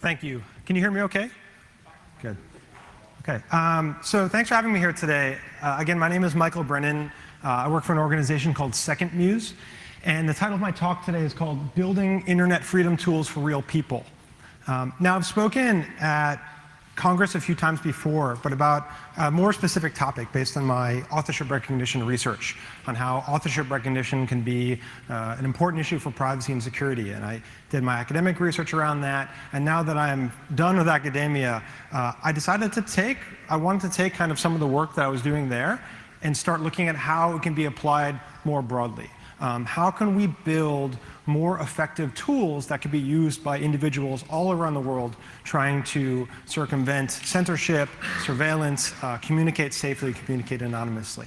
Thank you. Can you hear me okay? Good. Okay. So thanks for having me here today. Again, my name is Michael Brennan. I work for an organization called Second Muse. And the title of my talk today is called Building Internet Freedom Tools for Real People. Now, I've spoken at Congress a few times before, but about a more specific topic based on my authorship recognition research on how authorship recognition can be an important issue for privacy and security. And I did my academic research around that. And now that I'm done with academia, I wanted to take kind of some of the work that I was doing there and start looking at how it can be applied more broadly. How can we build more effective tools that can be used by individuals all around the world trying to circumvent censorship, surveillance, communicate safely, communicate anonymously?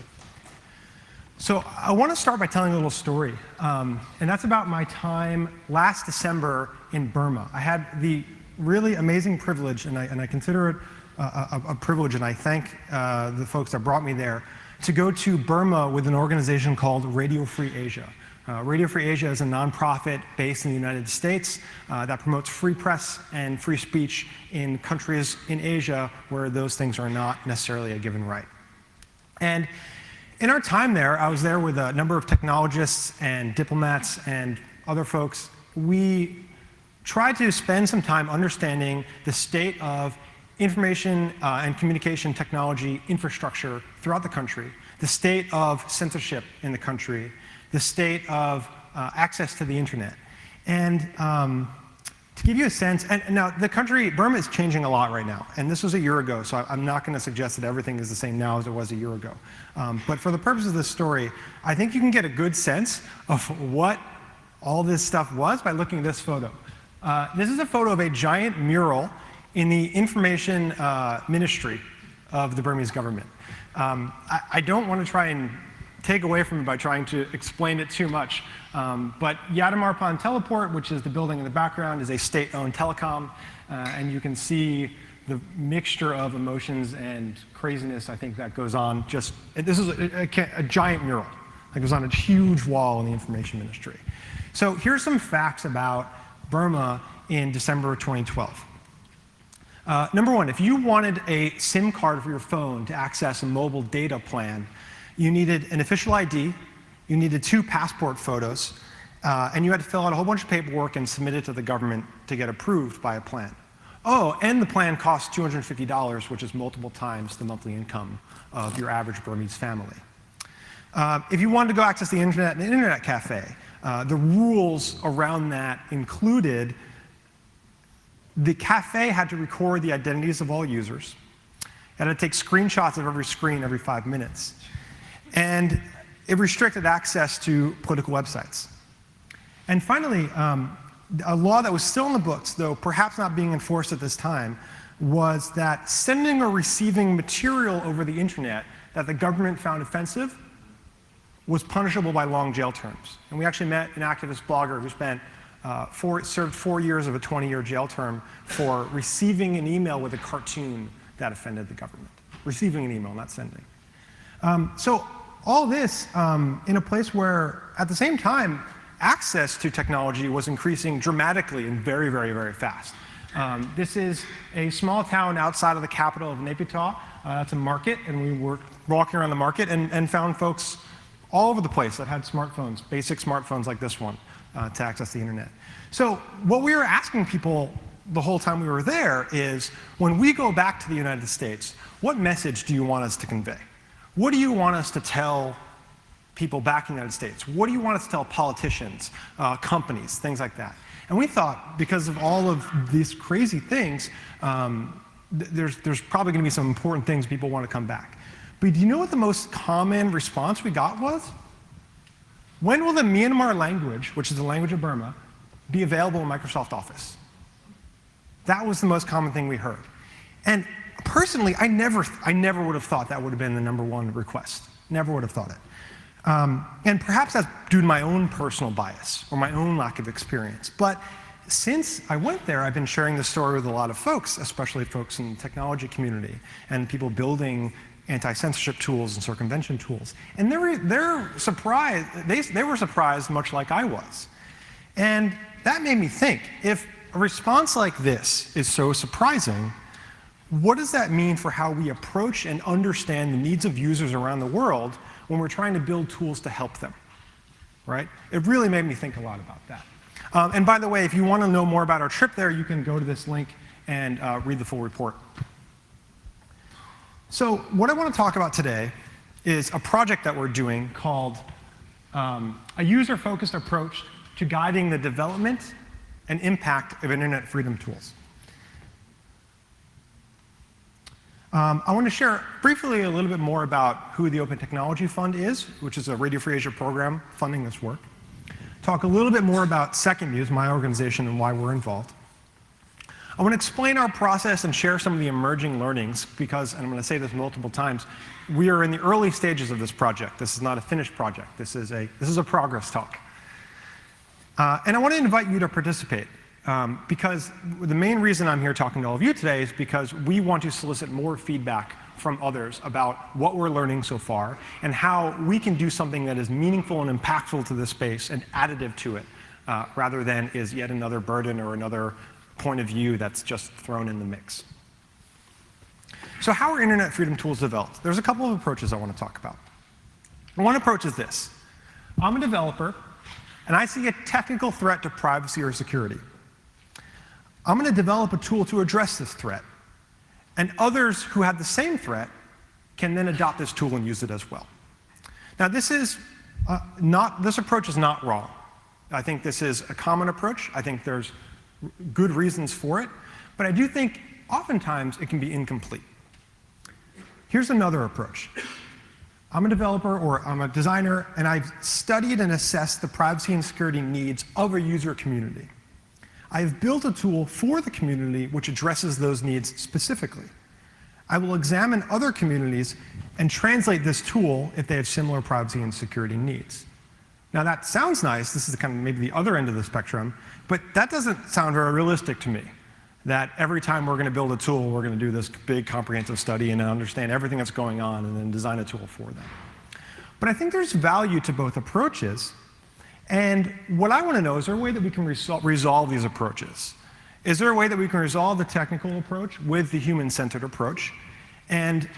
So I want to start by telling a little story, and that's about my time last December in Burma. I had the really amazing privilege, and I consider it a privilege, and I thank the folks that brought me there, to go to Burma with an organization called Radio Free Asia. Radio Free Asia is a nonprofit based in the United States that promotes free press and free speech in countries in Asia where those things are not necessarily a given right. And in our time there, I was there with a number of technologists and diplomats and other folks. We tried to spend some time understanding the state of information and communication technology infrastructure throughout the country, the state of censorship in the country, the state of access to the internet. And to give you a sense, and now the country, Burma is changing a lot right now, and this was a year ago, so I'm not going to suggest that everything is the same now as it was a year ago. But for the purpose of this story, I think you can get a good sense of what all this stuff was by looking at this photo. This is a photo of a giant mural in the information ministry of the Burmese government. I don't want to try and take away from it by trying to explain it too much. But Yadamarpan Teleport, which is the building in the background, is a state-owned telecom. And you can see the mixture of emotions and craziness, I think, that goes on. This is a giant mural that goes on a huge wall in the information ministry. So here's some facts about Burma in December of 2012. Number one, if you wanted a SIM card for your phone to access a mobile data plan, you needed an official ID, you needed 2 passport photos, and you had to fill out a whole bunch of paperwork and submit it to the government to get approved by a plan. Oh, and the plan costs $250, which is multiple times the monthly income of your average Burmese family. If you wanted to go access the internet in an internet cafe, the rules around that included the cafe had to record the identities of all users, it had to take screenshots of every screen every 5 minutes, and it restricted access to political websites. And finally, a law that was still in the books, though perhaps not being enforced at this time, was that sending or receiving material over the internet that the government found offensive was punishable by long jail terms. And we actually met an activist blogger who served 4 years of a 20-year jail term for receiving an email with a cartoon that offended the government. Receiving an email, not sending. So all this in a place where, at the same time, access to technology was increasing dramatically and very, very, very fast. This is a small town outside of the capital of Naypyidaw. That's a market, and we were walking around the market and found folks all over the place that had smartphones, basic smartphones like this one, to access the internet. So what we were asking people the whole time we were there is, when we go back to the United States, what message do you want us to convey? What do you want us to tell people back in the United States? What do you want us to tell politicians, companies, things like that? And we thought, because of all of these crazy things, there's probably going to be some important things people want to come back. But do you know what the most common response we got was? When will the Myanmar language, which is the language of Burma, be available in Microsoft Office? That was the most common thing we heard. And personally, I never would have thought that would have been the #1 request. Never would have thought it. And perhaps that's due to my own personal bias or my own lack of experience. But since I went there, I've been sharing this story with a lot of folks, especially folks in the technology community and people building anti-censorship tools and circumvention tools. And they're surprised. They were surprised much like I was. And that made me think, if a response like this is so surprising, what does that mean for how we approach and understand the needs of users around the world when we're trying to build tools to help them, right? It really made me think a lot about that. And by the way, if you want to know more about our trip there, you can go to this link and read the full report. So what I want to talk about today is a project that we're doing called a user-focused approach to guiding the development and impact of internet freedom tools. I want to share briefly a little bit more about who the Open Technology Fund is, which is a Radio Free Asia program funding this work. Talk a little bit more about Second Muse, my organization, and why we're involved. I want to explain our process and share some of the emerging learnings because, and I'm going to say this multiple times, we are in the early stages of this project. This is not a finished project. This is a progress talk. And I want to invite you to participate because the main reason I'm here talking to all of you today is because we want to solicit more feedback from others about what we're learning so far and how we can do something that is meaningful and impactful to this space and additive to it rather than is yet another burden or another point of view that's just thrown in the mix. So how are internet freedom tools developed? There's a couple of approaches I want to talk about. One approach is this. I'm a developer, and I see a technical threat to privacy or security. I'm going to develop a tool to address this threat, and others who have the same threat can then adopt this tool and use it as well. Now, this approach is not wrong. I think this is a common approach. I think there's good reasons for it, but I do think oftentimes it can be incomplete. Here's another approach. I'm a developer or I'm a designer, and I've studied and assessed the privacy and security needs of a user community. I've built a tool for the community which addresses those needs specifically. I will examine other communities and translate this tool if they have similar privacy and security needs. Now that sounds nice. This is kind of maybe the other end of the spectrum, but that doesn't sound very realistic to me, that every time we're going to build a tool, we're going to do this big comprehensive study and understand everything that's going on and then design a tool for them. But I think there's value to both approaches. And what I want to know, is there a way that we can resolve these approaches? Is there a way that we can resolve the technical approach with the human-centered approach and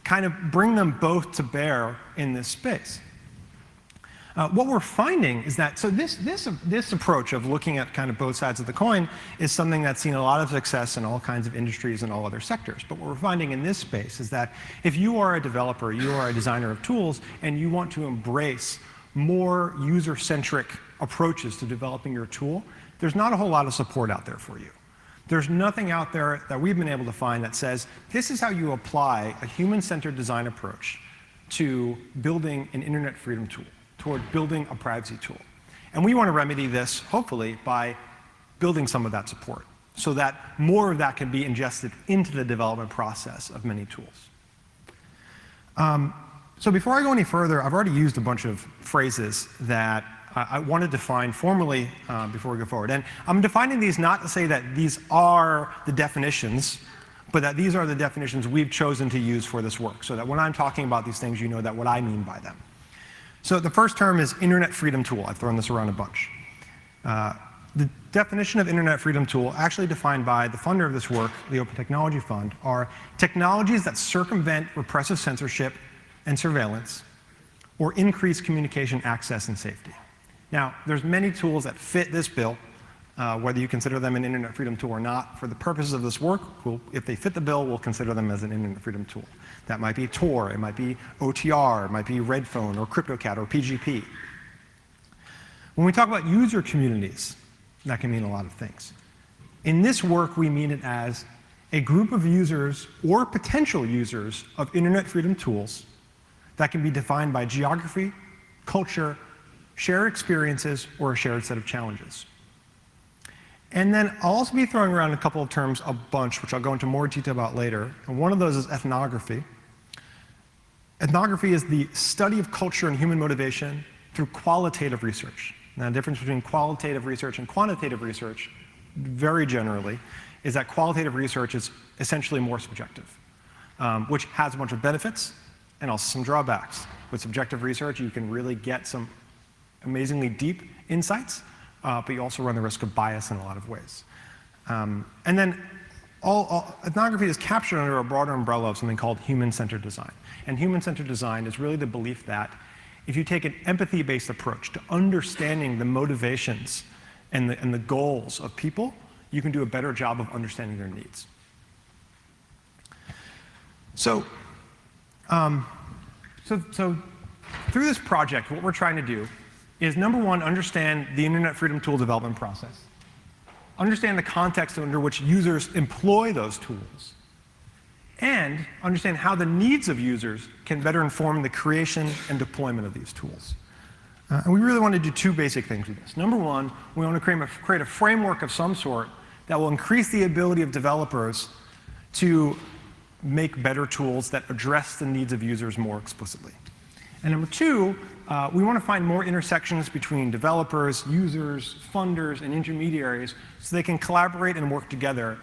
kind of bring them both to bear in this space? What we're finding is that, so this approach of looking at kind of both sides of the coin is something that's seen a lot of success in all kinds of industries and all other sectors. But what we're finding in this space is that if you are a developer, you are a designer of tools, and you want to embrace more user-centric approaches to developing your tool, there's not a whole lot of support out there for you. There's nothing out there that we've been able to find that says, this is how you apply a human-centered design approach to building an internet freedom tool, toward building a privacy tool. And we want to remedy this, hopefully, by building some of that support so that more of that can be ingested into the development process of many tools. So before I go any further, I've already used a bunch of phrases that I want to define formally before we go forward. And I'm defining these not to say that these are the definitions, but that these are the definitions we've chosen to use for this work, so that when I'm talking about these things, you know that what I mean by them. So the first term is internet freedom tool. I've thrown this around a bunch. The definition of internet freedom tool, actually defined by the funder of this work, the Open Technology Fund, are technologies that circumvent repressive censorship and surveillance or increase communication access and safety. Now, there's many tools that fit this bill, whether you consider them an internet freedom tool or not. For the purposes of this work, if they fit the bill, we'll consider them as an internet freedom tool. That might be Tor, it might be OTR, it might be Redphone or CryptoCat or PGP. When we talk about user communities, that can mean a lot of things. In this work, we mean it as a group of users or potential users of internet freedom tools that can be defined by geography, culture, shared experiences, or a shared set of challenges. And then I'll also be throwing around a couple of terms, a bunch, which I'll go into more detail about later. And one of those is ethnography. Ethnography is the study of culture and human motivation through qualitative research. Now, the difference between qualitative research and quantitative research, very generally, is that qualitative research is essentially more subjective, which has a bunch of benefits and also some drawbacks. With subjective research, you can really get some amazingly deep insights, but you also run the risk of bias in a lot of ways. And then ethnography is captured under a broader umbrella of something called human-centered design. And human-centered design is really the belief that if you take an empathy-based approach to understanding the motivations and the goals of people, you can do a better job of understanding their needs. So through this project, what we're trying to do is, number one, understand the Internet Freedom Tool development process, understand the context under which users employ those tools, and understand how the needs of users can better inform the creation and deployment of these tools. And we really want to do two basic things with this. Number one, we want to create a framework of some sort that will increase the ability of developers to make better tools that address the needs of users more explicitly. And number two, we want to find more intersections between developers, users, funders, and intermediaries so they can collaborate and work together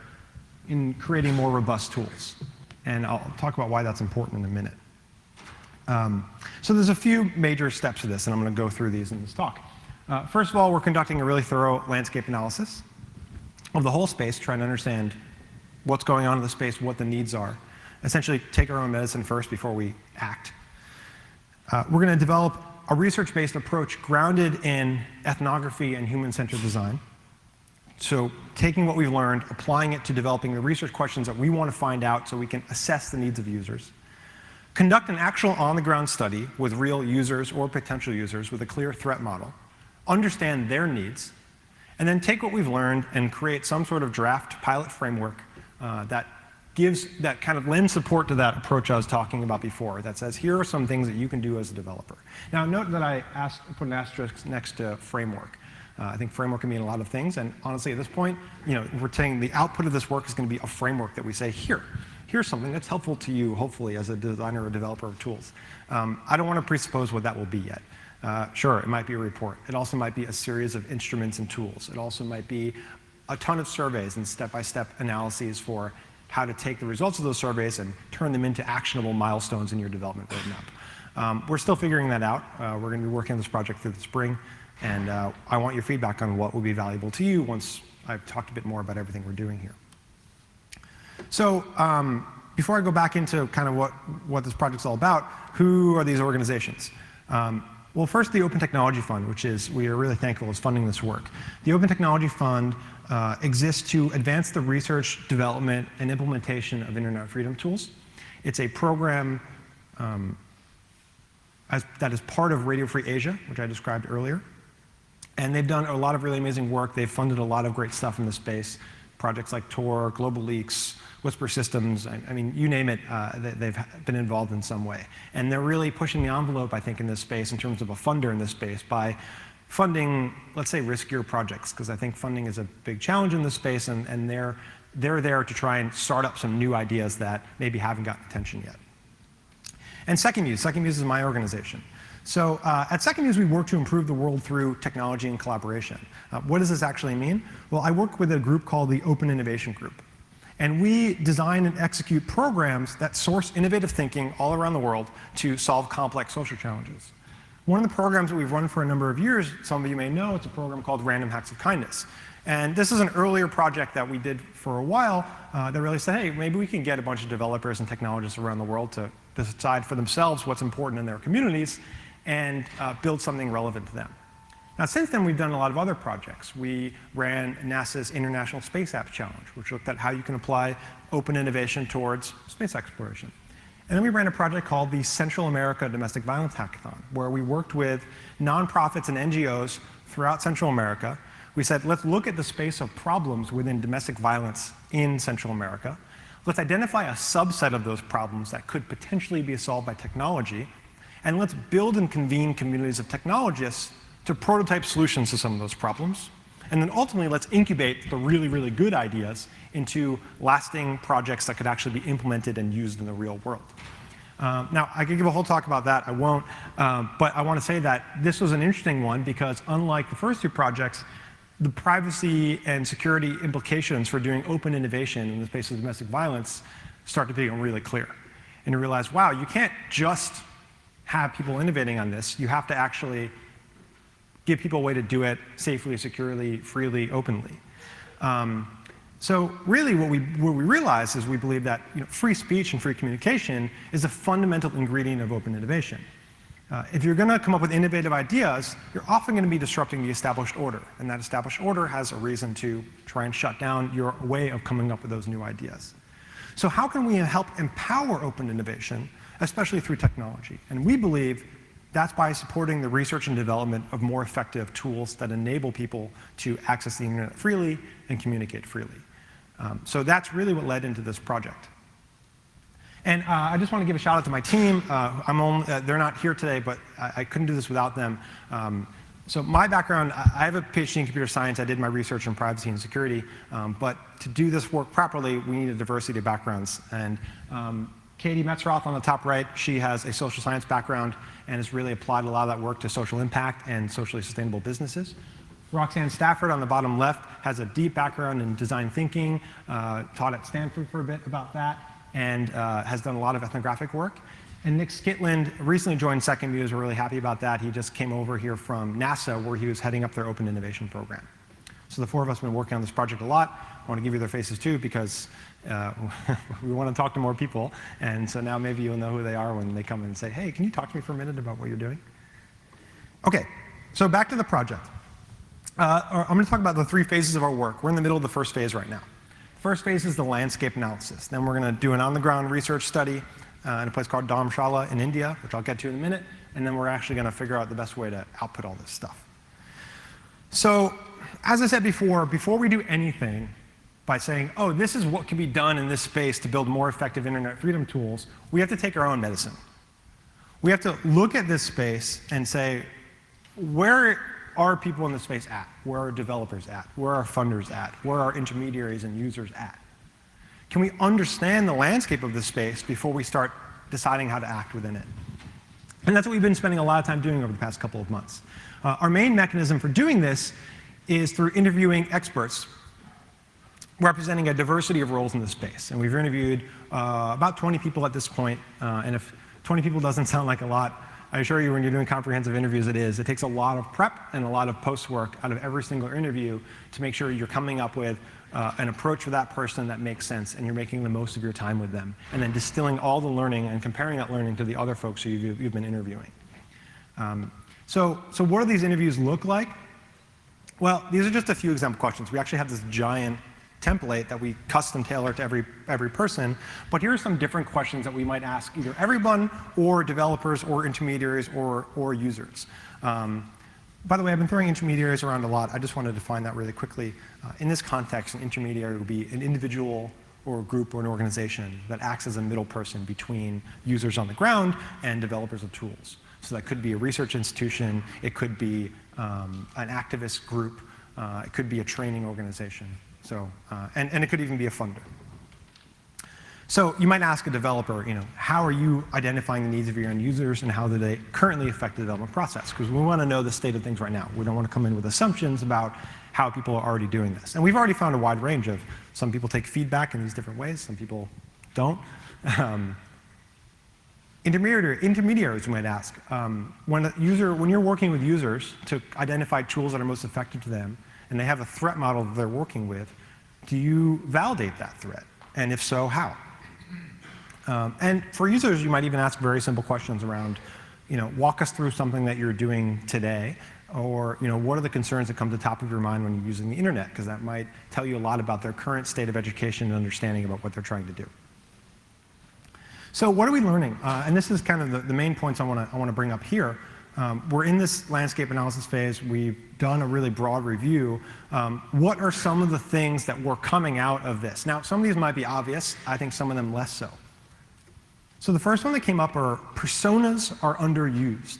in creating more robust tools. And I'll talk about why that's important in a minute. So there's a few major steps to this, and I'm going to go through these in this talk. First of all, we're conducting a really thorough landscape analysis of the whole space, trying to understand what's going on in the space, what the needs are. Essentially, take our own medicine first before we act. We're going to develop a research-based approach grounded in ethnography and human-centered design. So taking what we've learned, applying it to developing the research questions that we want to find out so we can assess the needs of users. Conduct an actual on-the-ground study with real users or potential users with a clear threat model. Understand their needs. And then take what we've learned and create some sort of draft pilot framework that kind of lends support to that approach I was talking about before, that says, here are some things that you can do as a developer. Now, note that I put an asterisk next to framework. I think framework can mean a lot of things, and honestly, at this point, we're saying the output of this work is going to be a framework that we say, here's something that's helpful to you, hopefully, as a designer or developer of tools. I don't want to presuppose what that will be yet. Sure, it might be a report. It also might be a series of instruments and tools. It also might be a ton of surveys and step-by-step analyses for how to take the results of those surveys and turn them into actionable milestones in your development roadmap. We're still figuring that out. We're going to be working on this project through the spring, and I want your feedback on what will be valuable to you once I've talked a bit more about everything we're doing here. So before I go back into kind of what this project's all about, who are these organizations? Well, first, the Open Technology Fund, which we are really thankful is funding this work. The Open Technology Fund exists to advance the research, development, and implementation of Internet Freedom Tools. It's a program that is part of Radio Free Asia, which I described earlier. And they've done a lot of really amazing work. They've funded a lot of great stuff in this space, projects like Tor, Global Leaks, Whisper Systems. I mean, you name it, they've been involved in some way. And they're really pushing the envelope, I think, in this space in terms of a funder in this space by funding, let's say, riskier projects, because I think funding is a big challenge in this space, and they're there to try and start up some new ideas that maybe haven't gotten attention yet. And Second Muse is my organization. So at Second Muse, we work to improve the world through technology and collaboration. What does this actually mean? Well, I work with a group called the Open Innovation Group. And we design and execute programs that source innovative thinking all around the world to solve complex social challenges. One of the programs that we've run for a number of years, some of you may know, it's a program called Random Hacks of Kindness. And this is an earlier project that we did for a while that really said, hey, maybe we can get a bunch of developers and technologists around the world to decide for themselves what's important in their communities and build something relevant to them. Now, since then, we've done a lot of other projects. We ran NASA's International Space Apps Challenge, which looked at how you can apply open innovation towards space exploration. And then we ran a project called the Central America Domestic Violence Hackathon, where we worked with nonprofits and NGOs throughout Central America. We said, let's look at the space of problems within domestic violence in Central America. Let's identify a subset of those problems that could potentially be solved by technology. And let's build and convene communities of technologists to prototype solutions to some of those problems. And then ultimately, let's incubate the really, really good ideas into lasting projects that could actually be implemented and used in the real world. Now, I could give a whole talk about that. I won't. But I want to say that this was an interesting one because unlike the first two projects, the privacy and security implications for doing open innovation in the space of domestic violence start to become really clear. And you realize, wow, you can't just have people innovating on this. You have to actually give people a way to do it safely, securely, freely, openly. So really what we realize is we believe that free speech and free communication is a fundamental ingredient of open innovation. If you're going to come up with innovative ideas, you're often going to be disrupting the established order, and that established order has a reason to try and shut down your way of coming up with those new ideas. So how can we help empower open innovation, especially through technology? And we believe that's by supporting the research and development of more effective tools that enable people to access the internet freely and communicate freely. So that's really what led into this project. And I just want to give a shout out to my team. They're not here today, but I couldn't do this without them. So my background, I have a PhD in computer science. I did my research in privacy and security. But to do this work properly, we need a diversity of backgrounds. And Katie Metzroth on the top right, she has a social science background and has really applied a lot of that work to social impact and socially sustainable businesses. Roxanne Stafford on the bottom left has a deep background in design thinking, taught at Stanford for a bit about that, and has done a lot of ethnographic work. And Nick Skitland recently joined Second Muse. We're really happy about that. He just came over here from NASA, where he was heading up their open innovation program. So the four of us have been working on this project a lot. I want to give you their faces too, because we want to talk to more people. And so now maybe you'll know who they are when they come and say, hey, can you talk to me for a minute about what you're doing? OK, so back to the project. I'm going to talk about the three phases of our work. We're in the middle of the first phase right now. The first phase is the landscape analysis. Then we're going to do an on-the-ground research study in a place called Dharamshala in India, which I'll get to in a minute. And then we're actually going to figure out the best way to output all this stuff. So as I said before we do anything by saying, oh, this is what can be done in this space to build more effective internet freedom tools, we have to take our own medicine. We have to look at this space and say, where are people in the space at? Where are developers at? Where are funders at? Where are intermediaries and users at? Can we understand the landscape of this space before we start deciding how to act within it? And that's what we've been spending a lot of time doing over the past couple of months. Our main mechanism for doing this is through interviewing experts representing a diversity of roles in the space. And we've interviewed about 20 people at this point. And if 20 people doesn't sound like a lot, I assure you when you're doing comprehensive interviews, it is. It takes a lot of prep and a lot of post-work out of every single interview to make sure you're coming up with an approach for that person that makes sense and you're making the most of your time with them. And then distilling all the learning and comparing that learning to the other folks who you've been interviewing. So what do these interviews look like? Well, these are just a few example questions. We actually have this giant template that we custom tailor to every person. But here are some different questions that we might ask either everyone or developers or intermediaries or users. By the way, I've been throwing intermediaries around a lot. I just wanted to define that really quickly. In this context, an intermediary would be an individual or a group or an organization that acts as a middle person between users on the ground and developers of tools. So that could be a research institution. It could be an activist group. It could be a training organization. So, and it could even be a funder. So you might ask a developer, how are you identifying the needs of your end users and how do they currently affect the development process? Because we want to know the state of things right now. We don't want to come in with assumptions about how people are already doing this. And we've already found a wide range of, some people take feedback in these different ways, some people don't. Intermediaries, you might ask. When you're working with users to identify tools that are most effective to them, and they have a threat model that they're working with, do you validate that threat? And if so, how? And for users, you might even ask very simple questions around, walk us through something that you're doing today, or what are the concerns that come to the top of your mind when you're using the internet? Because that might tell you a lot about their current state of education and understanding about what they're trying to do. So what are we learning? And this is kind of the main points I want to bring up here. We're in this landscape analysis phase. We've done a really broad review. What are some of the things that were coming out of this? Now, some of these might be obvious. I think some of them less so. So the first one that came up are personas are underused.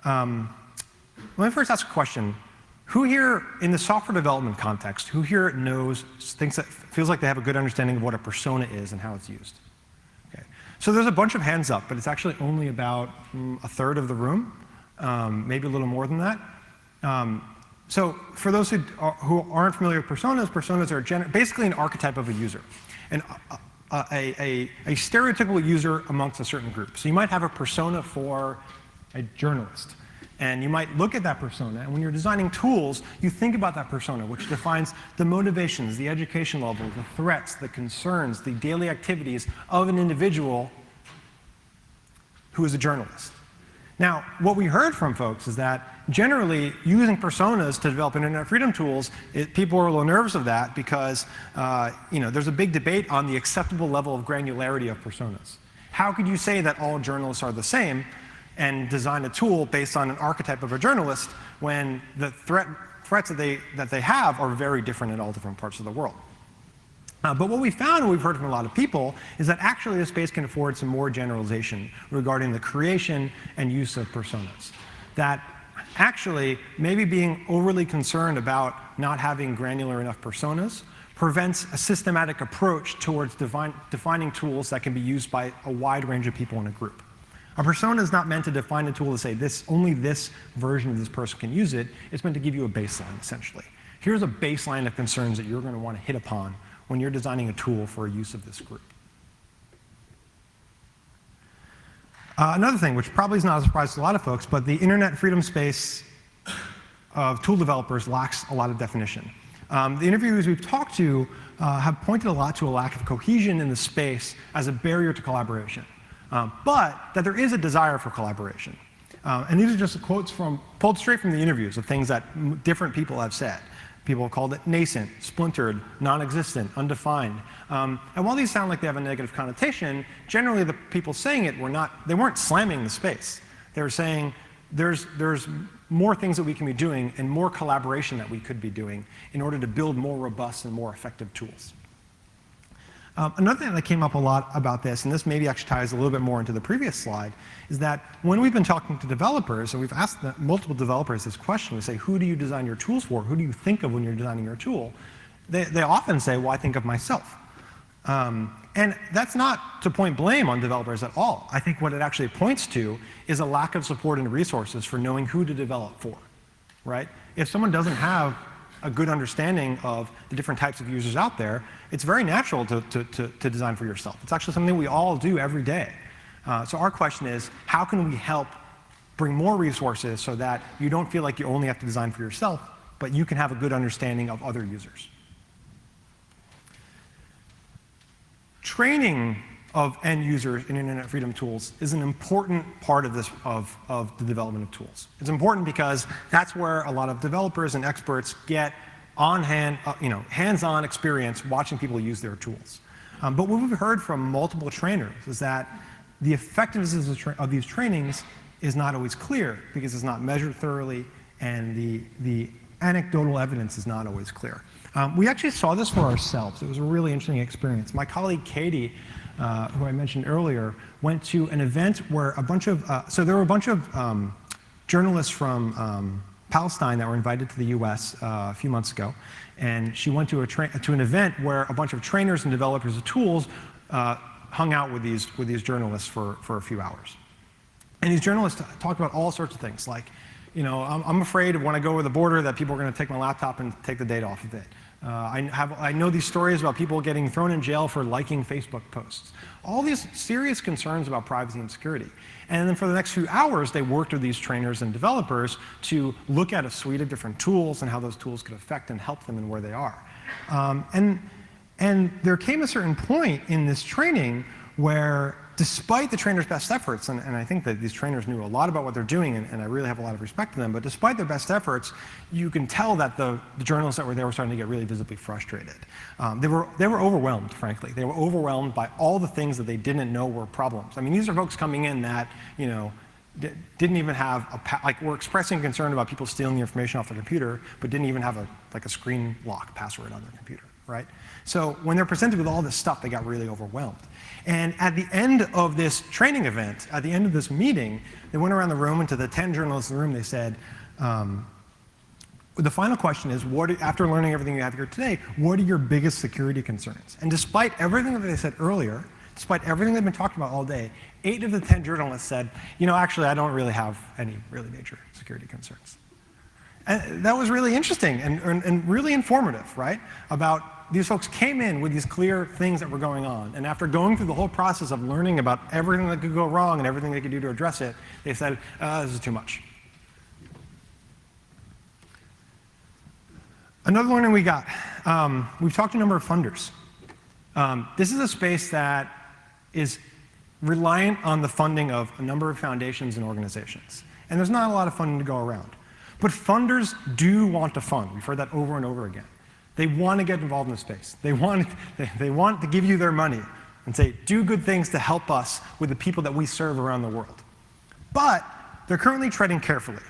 Let me first ask a question. Who here, in the software development context, who here feels like they have a good understanding of what a persona is and how it's used? Okay. So there's a bunch of hands up, but it's actually only about a third of the room. Maybe a little more than that. So for those who aren't familiar with personas are basically an archetype of a user, and a stereotypical user amongst a certain group. So you might have a persona for a journalist, And you might look at that persona, and when you're designing tools, you think about that persona, which defines the motivations, the education level, the threats, the concerns, the daily activities of an individual who is a journalist. Now, what we heard from folks is that generally using personas to develop internet freedom tools, people are a little nervous of that because there's a big debate on the acceptable level of granularity of personas. How could you say that all journalists are the same and design a tool based on an archetype of a journalist when the threats that they have are very different in all different parts of the world? But what we found, and we've heard from a lot of people, is that actually this space can afford some more generalization regarding the creation and use of personas. That actually, maybe being overly concerned about not having granular enough personas prevents a systematic approach towards defining tools that can be used by a wide range of people in a group. A persona is not meant to define a tool to say only this version of this person can use it. It's meant to give you a baseline, essentially. Here's a baseline of concerns that you're going to want to hit upon when you're designing a tool for a use of this group. Another thing, which probably is not a surprise to a lot of folks, but the internet freedom space of tool developers lacks a lot of definition. The interviewers we've talked to have pointed a lot to a lack of cohesion in the space as a barrier to collaboration, but that there is a desire for collaboration. And these are just quotes pulled straight from the interviews of things that different people have said. People have called it nascent, splintered, non-existent, undefined. And while these sound like they have a negative connotation, generally the people saying it they weren't slamming the space. They were saying there's more things that we can be doing and more collaboration that we could be doing in order to build more robust and more effective tools. Another thing that came up a lot about this, and this maybe actually ties a little bit more into the previous slide, is that when we've been talking to developers, and we've asked multiple developers this question, we say, who do you design your tools for? Who do you think of when you're designing your tool? They often say, well, I think of myself. And that's not to point blame on developers at all. I think what it actually points to is a lack of support and resources for knowing who to develop for, right? If someone doesn't have a good understanding of the different types of users out there, it's very natural to design for yourself. It's actually something we all do every day. So our question is, how can we help bring more resources so that you don't feel like you only have to design for yourself, but you can have a good understanding of other users? Training of end users in internet freedom tools is an important part of this of the development of tools. It's important because that's where a lot of developers and experts get hands-on experience watching people use their tools. But what we've heard from multiple trainers is that the effectiveness of these trainings is not always clear because it's not measured thoroughly, and the anecdotal evidence is not always clear. We actually saw this for ourselves. It was a really interesting experience. My colleague Katie, who I mentioned earlier, went to an event where there were a bunch of journalists from Palestine that were invited to the US a few months ago, and she went to an event where a bunch of trainers and developers of tools hung out with these journalists for a few hours. And these journalists talked about all sorts of things, like, I'm afraid when I go over the border that people are going to take my laptop and take the data off of it. I know these stories about people getting thrown in jail for liking Facebook posts. All these serious concerns about privacy and security. And then for the next few hours, they worked with these trainers and developers to look at a suite of different tools and how those tools could affect and help them in where they are. And there came a certain point in this training where, despite the trainers' best efforts, and I think that these trainers knew a lot about what they're doing, and I really have a lot of respect for them, but despite their best efforts, you can tell that the journalists that were there were starting to get really visibly frustrated. They were overwhelmed, frankly. They were overwhelmed by all the things that they didn't know were problems. I mean, these are folks coming in that, didn't even have were expressing concern about people stealing the information off their computer, but didn't even have a screen lock password on their computer, right? So when they're presented with all this stuff, they got really overwhelmed. And at the end of this training event, at the end of this meeting, they went around the room, and to the 10 journalists in the room, they said, the final question is, after learning everything you have here today, what are your biggest security concerns? And despite everything that they said earlier, despite everything they've been talking about all day, 8 of the 10 journalists said, actually, I don't really have any really major security concerns. And that was really interesting and really informative, right? About these folks came in with these clear things that were going on, and after going through the whole process of learning about everything that could go wrong and everything they could do to address it, they said, this is too much. Another learning we got, we've talked to a number of funders. This is a space that is reliant on the funding of a number of foundations and organizations. And there's not a lot of funding to go around. But funders do want to fund. We've heard that over and over again. They want to get involved in the space. They want to give you their money and say, do good things to help us with the people that we serve around the world. But they're currently treading carefully.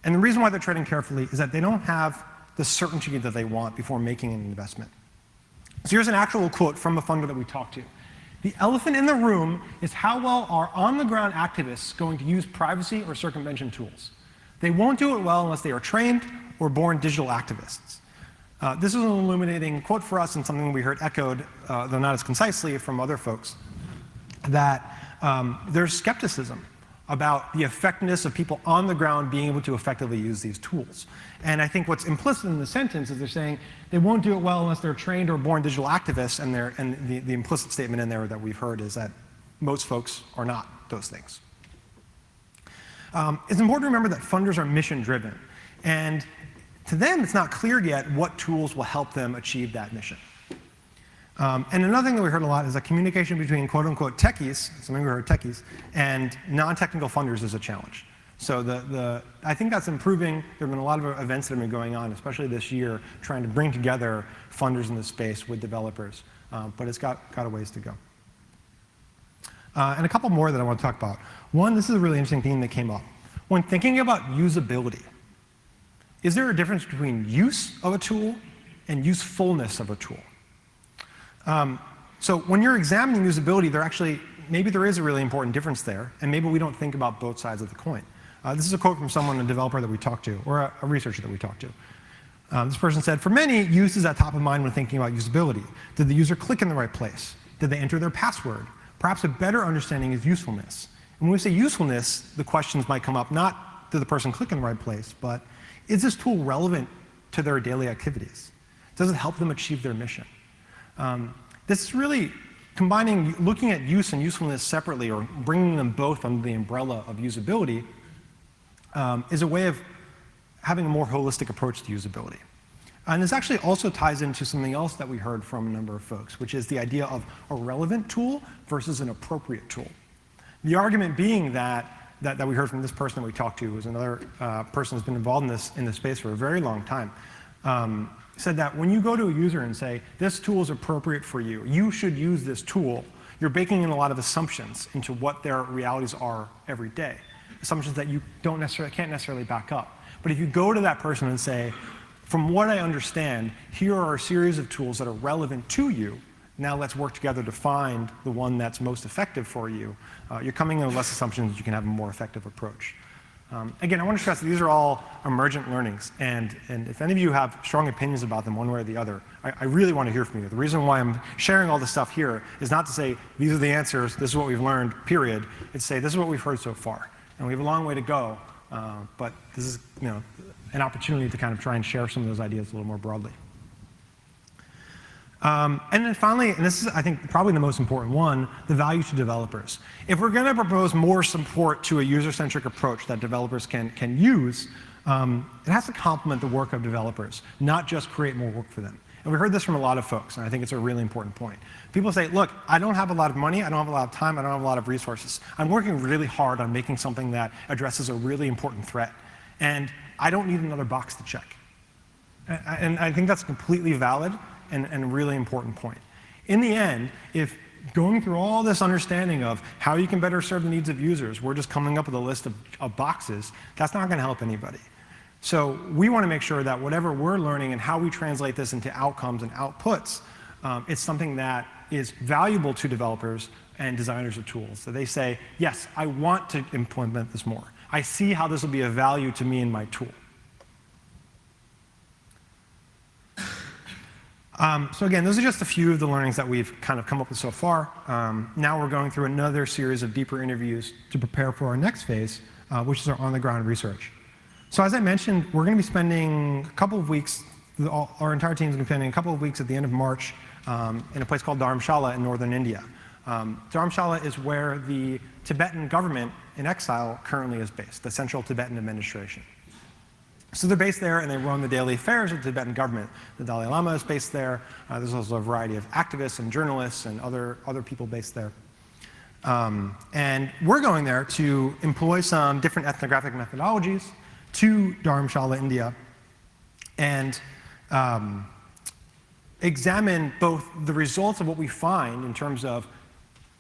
And the reason why they're treading carefully is that they don't have the certainty that they want before making an investment. So here's an actual quote from a funder that we talked to. The elephant in the room is how well are on-the-ground activists going to use privacy or circumvention tools. They won't do it well unless they are trained or born digital activists. This is an illuminating quote for us and something we heard echoed, though not as concisely, from other folks, that there's skepticism about the effectiveness of people on the ground being able to effectively use these tools. And I think what's implicit in the sentence is they're saying they won't do it well unless they're trained or born digital activists, and the implicit statement in there that we've heard is that most folks are not those things. It's important to remember that funders are mission-driven, and to them it's not clear yet what tools will help them achieve that mission. And another thing that we heard a lot is that communication between quote-unquote techies, something we heard techies, and non-technical funders is a challenge. So I think that's improving. There have been a lot of events that have been going on, especially this year, trying to bring together funders in the space with developers, but it's got a ways to go. And a couple more that I want to talk about. One, this is a really interesting theme that came up. When thinking about usability, is there a difference between use of a tool and usefulness of a tool? So when you're examining usability, maybe there is a really important difference there, and maybe we don't think about both sides of the coin. This is a quote from someone, a developer that we talked to, or a researcher that we talked to. This person said, for many, use is at top of mind when thinking about usability. Did the user click in the right place? Did they enter their password? Perhaps a better understanding is usefulness. And when we say usefulness, the questions might come up, not did the person click in the right place, but is this tool relevant to their daily activities? Does it help them achieve their mission? This is really combining, looking at use and usefulness separately, or bringing them both under the umbrella of usability, is a way of having a more holistic approach to usability. And this actually also ties into something else that we heard from a number of folks, which is the idea of a relevant tool versus an appropriate tool. The argument being that we heard from this person that we talked to, who's another person who's been involved in this space for a very long time, said that when you go to a user and say, this tool is appropriate for you, you should use this tool, you're baking in a lot of assumptions into what their realities are every day. Assumptions that you can't necessarily back up. But if you go to that person and say, from what I understand, here are a series of tools that are relevant to you, now let's work together to find the one that's most effective for you, you're coming in with less assumptions, you can have a more effective approach. Again, I want to stress that these are all emergent learnings, and if any of you have strong opinions about them one way or the other, I really want to hear from you. The reason why I'm sharing all this stuff here is not to say, these are the answers, this is what we've learned, period. It's to say, this is what we've heard so far. And we have a long way to go, but this is an opportunity to kind of try and share some of those ideas a little more broadly. And then finally, and this is, I think, probably the most important one, the value to developers. If we're going to propose more support to a user-centric approach that developers can use, it has to complement the work of developers, not just create more work for them. And we heard this from a lot of folks, and I think it's a really important point. People say, look, I don't have a lot of money, I don't have a lot of time, I don't have a lot of resources. I'm working really hard on making something that addresses a really important threat, and I don't need another box to check. And I think that's completely valid and a really important point. In the end, if going through all this understanding of how you can better serve the needs of users, we're just coming up with a list of boxes, that's not going to help anybody. So we want to make sure that whatever we're learning and how we translate this into outcomes and outputs, it's something that is valuable to developers and designers of tools. So they say, yes, I want to implement this more. I see how this will be of value to me in my tool. So again, those are just a few of the learnings that we've kind of come up with so far. Now we're going through another series of deeper interviews to prepare for our next phase, which is our on-the-ground research. So as I mentioned, we're going to be spending a couple of weeks, our entire team is going to be spending a couple of weeks at the end of March in a place called Dharamshala in northern India. Dharamshala is where the Tibetan government in exile currently is based, the Central Tibetan Administration. So they're based there, and they run the daily affairs of the Tibetan government. The Dalai Lama is based there. There's also a variety of activists and journalists and other people based there. And we're going there to employ some different ethnographic methodologies to Dharamshala, India, and examine both the results of what we find in terms of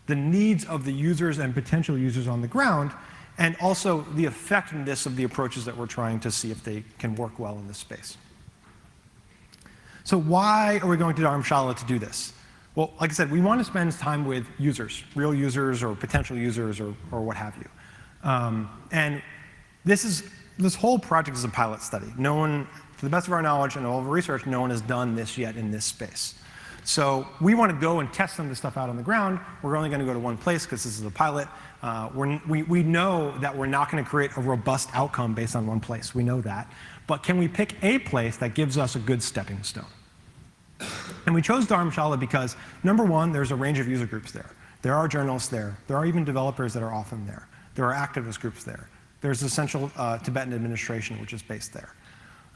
the needs of the users and potential users on the ground, and also the effectiveness of the approaches that we're trying to see if they can work well in this space. So why are we going to Dharamshala to do this? Well, like I said, we want to spend time with users, real users or potential users or what have you. And this whole project is a pilot study. No one, to the best of our knowledge and all of our research, no one has done this yet in this space. So we want to go and test some of this stuff out on the ground. We're only going to go to one place because this is a pilot. We know that we're not going to create a robust outcome based on one place. We know that. But can we pick a place that gives us a good stepping stone? And we chose Dharamshala because, number one, there's a range of user groups there. There are journalists there. There are even developers that are often there. There are activist groups there. There's the central Tibetan administration, which is based there.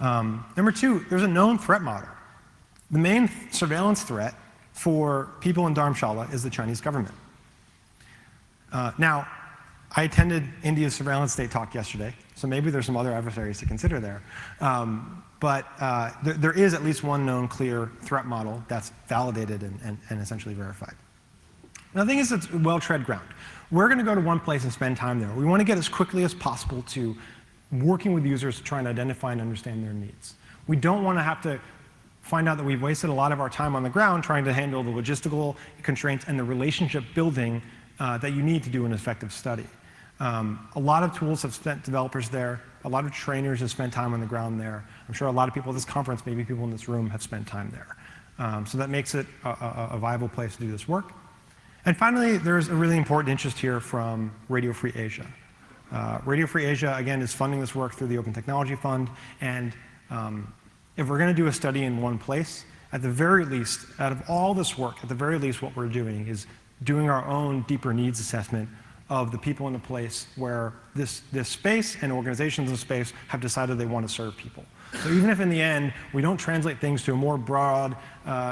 Number two, there's a known threat model. The main surveillance threat for people in Dharamshala is the Chinese government. Now, I attended India's surveillance state talk yesterday, so maybe there's some other adversaries to consider there. But there is at least one known clear threat model that's validated and essentially verified. Now, the thing is, it's well-tread ground. We're going to go to one place and spend time there. We want to get as quickly as possible to working with users to try and identify and understand their needs. We don't want to have to find out that we've wasted a lot of our time on the ground trying to handle the logistical constraints and the relationship building that you need to do an effective study. A lot of tools have spent developers there. A lot of trainers have spent time on the ground there. I'm sure a lot of people at this conference, maybe people in this room, have spent time there. So that makes it a viable place to do this work. And finally, there's a really important interest here from Radio Free Asia. Radio Free Asia, again, is funding this work through the Open Technology Fund. And if we're going to do a study in one place, at the very least, out of all this work, at the very least what we're doing is doing our own deeper needs assessment of the people in the place where this space and organizations in the space have decided they want to serve people. So even if in the end we don't translate things to a more broad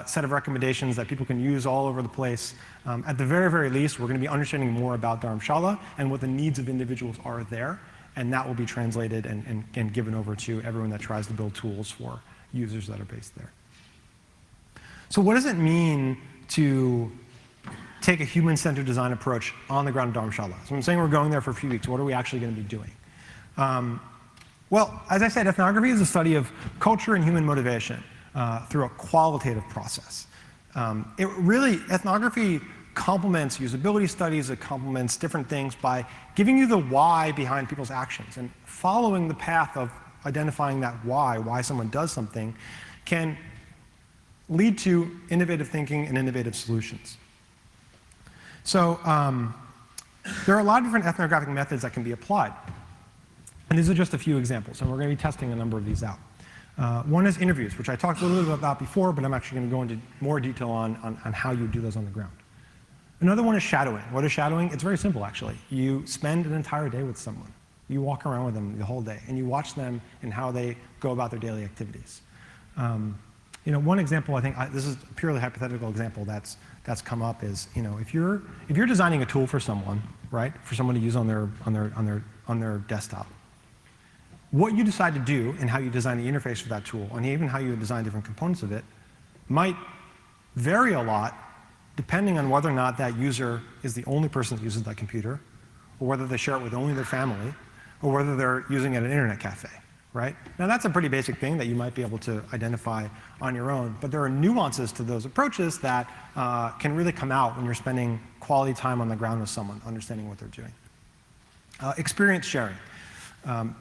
set of recommendations that people can use all over the place, at the very, very least, we're going to be understanding more about Dharamshala and what the needs of individuals are there, and that will be translated and given over to everyone that tries to build tools for users that are based there. So what does it mean to take a human-centered design approach on the ground in Dharamshala? So I'm saying we're going there for a few weeks. What are we actually going to be doing? Well, as I said, ethnography is a study of culture and human motivation through a qualitative process. Ethnography complements usability studies. It complements different things by giving you the why behind people's actions, and following the path of identifying that why someone does something can lead to innovative thinking and innovative solutions. So there are a lot of different ethnographic methods that can be applied. And these are just a few examples, and we're going to be testing a number of these out. One is interviews, which I talked a little bit about before, but I'm actually going to go into more detail on how you do those on the ground. Another one is shadowing. What is shadowing? It's very simple, actually. You spend an entire day with someone. You walk around with them the whole day, and you watch them and how they go about their daily activities. One example, I think, this is a purely hypothetical example that's come up is, if you're designing a tool for someone, right, for someone to use on their desktop, what you decide to do and how you design the interface for that tool, and even how you design different components of it, might vary a lot depending on whether or not that user is the only person that uses that computer, or whether they share it with only their family, or whether they're using it at an internet cafe, right? Now, that's a pretty basic thing that you might be able to identify on your own, but there are nuances to those approaches that can really come out when you're spending quality time on the ground with someone, understanding what they're doing. Experience sharing.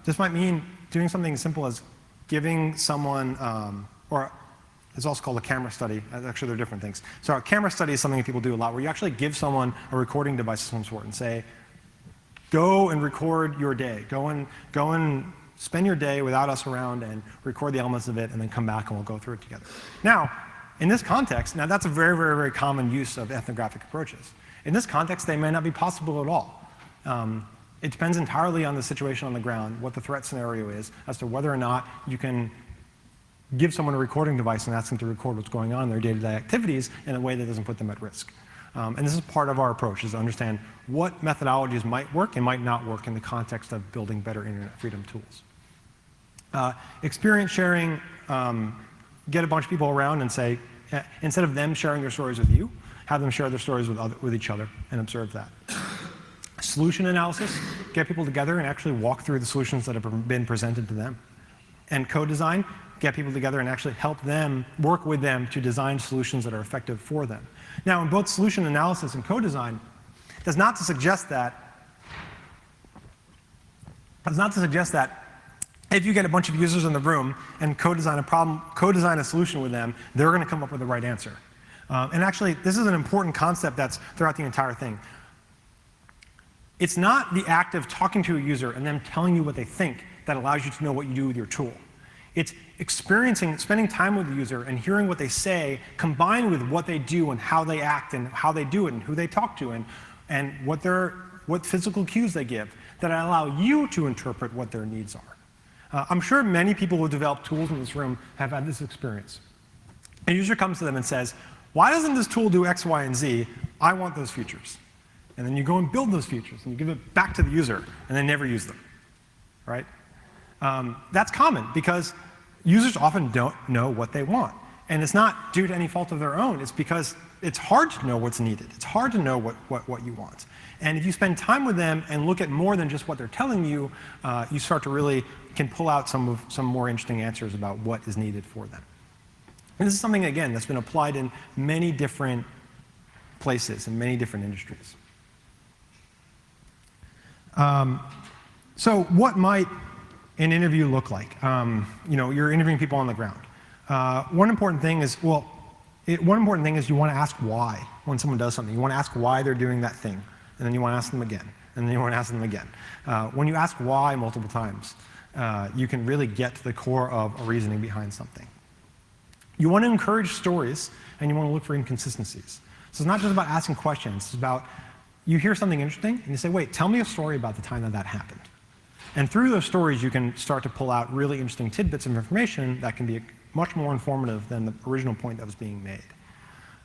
This might mean doing something as simple as giving someone, or it's also called a camera study. Actually, they're different things. So a camera study is something that people do a lot, where you actually give someone a recording device of some sort and say, go and record your day. Go and spend your day without us around and record the elements of it, and then come back and we'll go through it together. Now, in this context, now that's a very, very, very common use of ethnographic approaches. In this context, they may not be possible at all. It depends entirely on the situation on the ground, what the threat scenario is, as to whether or not you can give someone a recording device and ask them to record what's going on in their day-to-day activities in a way that doesn't put them at risk. And this is part of our approach, is to understand what methodologies might work and might not work in the context of building better internet freedom tools. Experience sharing, get a bunch of people around and say, instead of them sharing their stories with you, have them share their stories with each other and observe that. Solution analysis, get people together and actually walk through the solutions that have been presented to them. And co-design, get people together and actually help them, work with them to design solutions that are effective for them. Now, in both solution analysis and co-design, that's not to suggest that if you get a bunch of users in the room and co-design a problem, co-design a solution with them, they're going to come up with the right answer. And actually, this is an important concept that's throughout the entire thing. It's not the act of talking to a user and them telling you what they think that allows you to know what you do with your tool. It's experiencing, spending time with the user and hearing what they say, combined with what they do and how they act and how they do it and who they talk to and what physical cues they give that allow you to interpret what their needs are. I'm sure many people who develop tools in this room have had this experience. A user comes to them and says, why doesn't this tool do X, Y, and Z? I want those features. And then you go and build those features, and you give it back to the user, and they never use them, right? That's common, because users often don't know what they want. And it's not due to any fault of their own. It's because it's hard to know what's needed. It's hard to know what you want. And if you spend time with them and look at more than just what they're telling you, you start to really can pull out some more interesting answers about what is needed for them. And this is something, again, that's been applied in many different places, in many different industries. So what might an interview look like? You're interviewing people on the ground. One important thing is you want to ask why when someone does something. You want to ask why they're doing that thing, and then you want to ask them again, and then you want to ask them again. When you ask why multiple times, you can really get to the core of a reasoning behind something. You want to encourage stories, and you want to look for inconsistencies. So it's not just about asking questions. It's about you hear something interesting, and you say, wait, tell me a story about the time that happened. And through those stories, you can start to pull out really interesting tidbits of information that can be much more informative than the original point that was being made.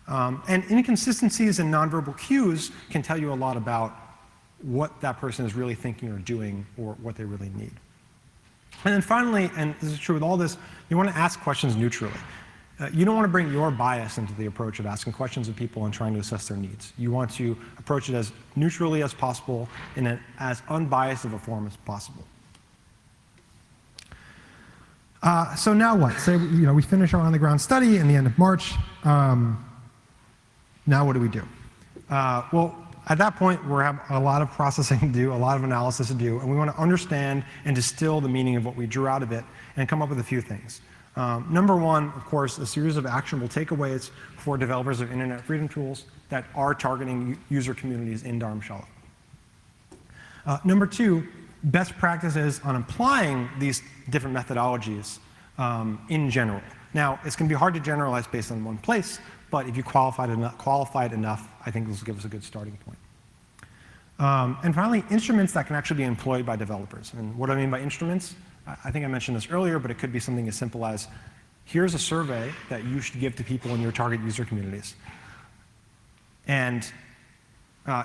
And inconsistencies in nonverbal cues can tell you a lot about what that person is really thinking or doing or what they really need. And then finally, and this is true with all this, you want to ask questions neutrally. You don't want to bring your bias into the approach of asking questions of people and trying to assess their needs. You want to approach it as neutrally as possible in as unbiased of a form as possible. So now what? Say we finish our on-the-ground study in the end of March. Now what do we do? Well, at that point, we have a lot of processing to do, a lot of analysis to do, and we want to understand and distill the meaning of what we drew out of it and come up with a few things. Number one, of course, a series of actionable takeaways for developers of internet freedom tools that are targeting user communities in Dharamshala. Number two, best practices on applying these different methodologies in general. Now, it's going to be hard to generalize based on one place, but if you qualify it enough, I think this will give us a good starting point. And finally, instruments that can actually be employed by developers. And what do I mean by instruments? I think I mentioned this earlier, but it could be something as simple as, here's a survey that you should give to people in your target user communities. And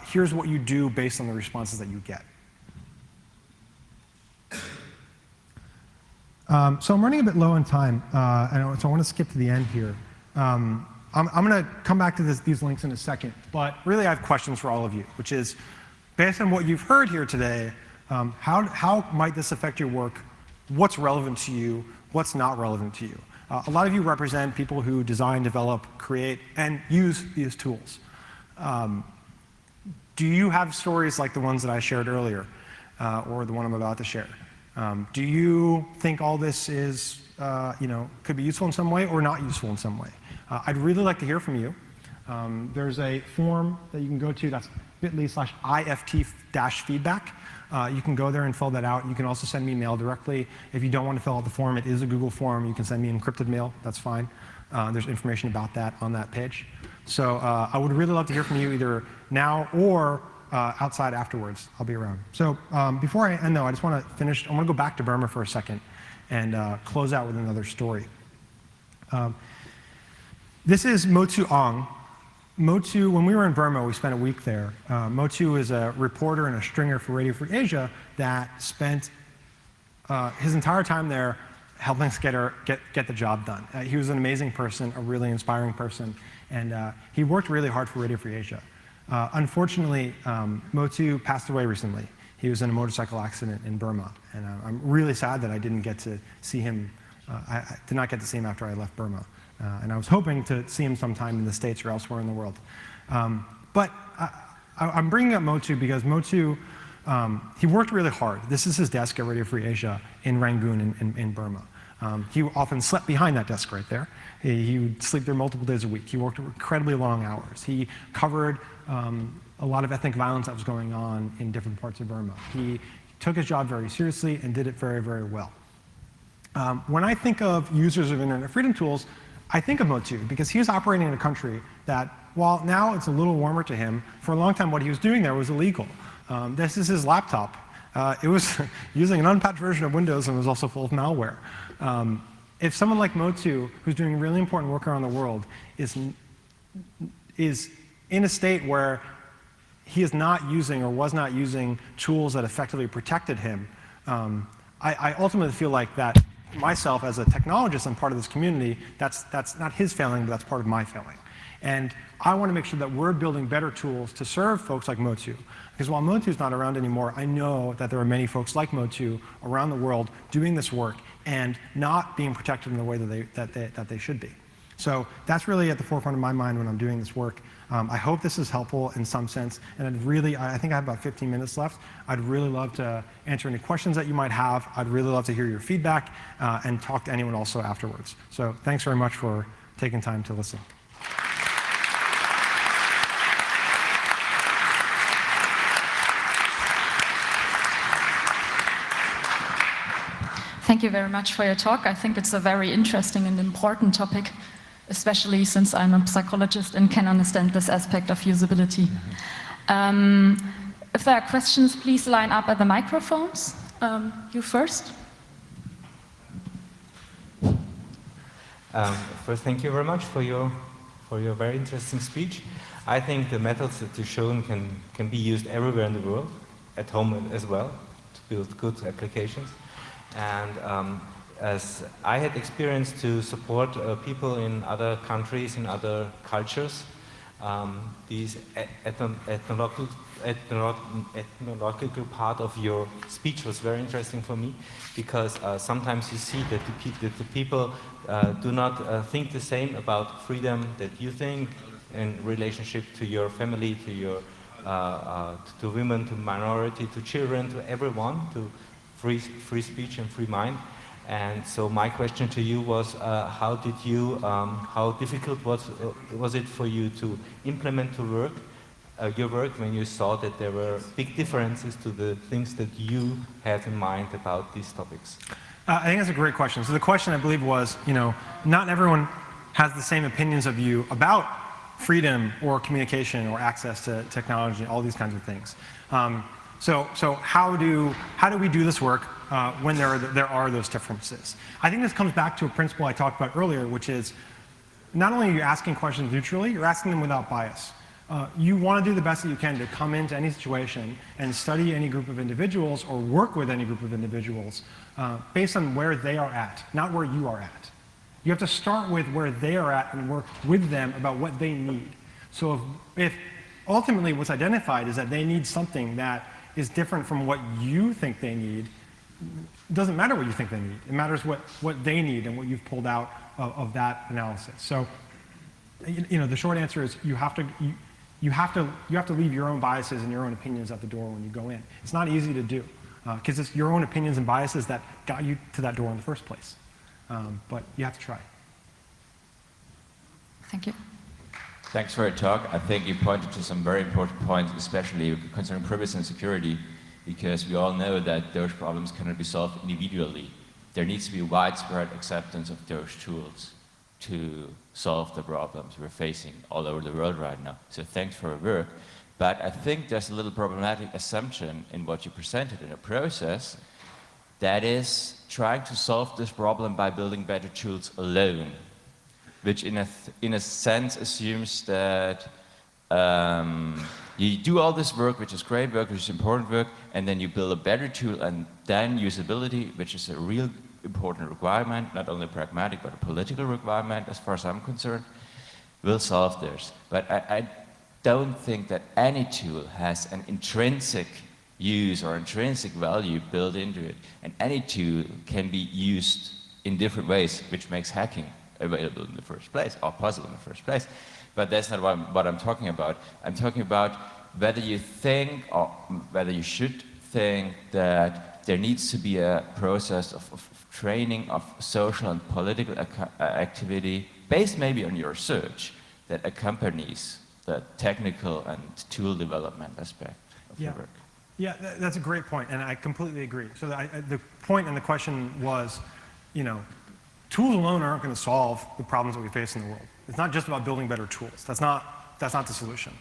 here's what you do based on the responses that you get. So I'm running a bit low on time, and so I want to skip to the end here. I'm going to come back to these links in a second, but really I have questions for all of you, which is, based on what you've heard here today, how might this affect your work? What's relevant to you? What's not relevant to you? A lot of you represent people who design, develop, create, and use these tools. Do you have stories like the ones that I shared earlier, or the one I'm about to share? Do you think all this is, could be useful in some way or not useful in some way? I'd really like to hear from you. There's a form that you can go to, that's bit.ly/ift-feedback. You can go there and fill that out. You can also send me mail directly. If you don't want to fill out the form, it is a Google form. You can send me encrypted mail. That's fine. There's information about that on that page. So I would really love to hear from you either now or outside afterwards. I'll be around. So before I end, though, I just want to finish. I want to go back to Burma for a second and close out with another story. This is Motu Ong. Motu, when we were in Burma, we spent a week there. Motu is a reporter and a stringer for Radio Free Asia that spent his entire time there helping us get the job done. He was an amazing person, a really inspiring person, and he worked really hard for Radio Free Asia. Unfortunately, Motu passed away recently. He was in a motorcycle accident in Burma, and I'm really sad that I didn't get to see him. I did not get to see him after I left Burma, and I was hoping to see him sometime in the States or elsewhere in the world. But I'm bringing up Motu because Motu, he worked really hard. This is his desk at Radio Free Asia in Rangoon in Burma. He often slept behind that desk right there. He would sleep there multiple days a week. He worked incredibly long hours. He covered a lot of ethnic violence that was going on in different parts of Burma. He took his job very seriously and did it very, very well. When I think of users of internet freedom tools, I think of Motu because he was operating in a country that, while now it's a little warmer to him, for a long time what he was doing there was illegal. This is his laptop. It was using an unpatched version of Windows and was also full of malware. If someone like Motu, who's doing really important work around the world, is in a state where he is not using or was not using tools that effectively protected him, I ultimately feel like that myself as a technologist and part of this community, that's not his failing, but that's part of my failing. And I want to make sure that we're building better tools to serve folks like Motu. Because while Motu's not around anymore, I know that there are many folks like Motu around the world doing this work and not being protected in the way that they should be. So that's really at the forefront of my mind when I'm doing this work. I hope this is helpful in some sense, and I think I have about 15 minutes left. I'd really love to answer any questions that you might have. I'd really love to hear your feedback and talk to anyone also afterwards. So thanks very much for taking time to listen. Thank you very much for your talk. I think it's a very interesting and important topic, especially since I'm a psychologist and can understand this aspect of usability. If there are questions, please line up at the microphones. You first. First, thank you very much for your very interesting speech. I think the methods that you've shown can be used everywhere in the world, at home as well, to build good applications. And as I had experience to support people in other countries, in other cultures, these ethnological part of your speech was very interesting for me, because sometimes you see that the people do not think the same about freedom that you think in relationship to your family, to your to women, to minority, to children, to everyone, to free speech and free mind. And so my question to you was, how difficult was it for you to implement your work when you saw that there were big differences to the things that you have in mind about these topics? I think that's a great question. So the question, I believe, was, not everyone has the same opinions of you about freedom or communication or access to technology, all these kinds of things. So how do we do this work when there are those differences? I think this comes back to a principle I talked about earlier, which is not only are you asking questions neutrally, you're asking them without bias. You want to do the best that you can to come into any situation and study any group of individuals or work with any group of individuals based on where they are at, not where you are at. You have to start with where they are at and work with them about what they need. So if ultimately what's identified is that they need something that is different from what you think they need, it doesn't matter what you think they need. It matters what they need and what you've pulled out of that analysis. So, the short answer is you have to leave your own biases and your own opinions at the door when you go in. It's not easy to do because it's your own opinions and biases that got you to that door in the first place. But you have to try. Thank you. Thanks for your talk. I think you pointed to some very important points, especially concerning privacy and security, because we all know that those problems cannot be solved individually. There needs to be widespread acceptance of those tools to solve the problems we're facing all over the world right now. So thanks for your work. But I think there's a little problematic assumption in what you presented in a process, that is trying to solve this problem by building better tools alone, which in a sense assumes that you do all this work, which is great work, which is important work, and then you build a better tool, and then usability, which is a real important requirement, not only pragmatic, but a political requirement, as far as I'm concerned, will solve this. But I don't think that any tool has an intrinsic use or intrinsic value built into it. And any tool can be used in different ways, which makes hacking available in the first place, or possible in the first place. But that's not what I'm talking about. I'm talking about whether you think, or whether you should think, that there needs to be a process of training of social and political activity, based maybe on your research, that accompanies the technical and tool development aspect of your work. Yeah, that's a great point, and I completely agree. So the point in the question was, tools alone aren't going to solve the problems that we face in the world. It's not just about building better tools. That's not the solution.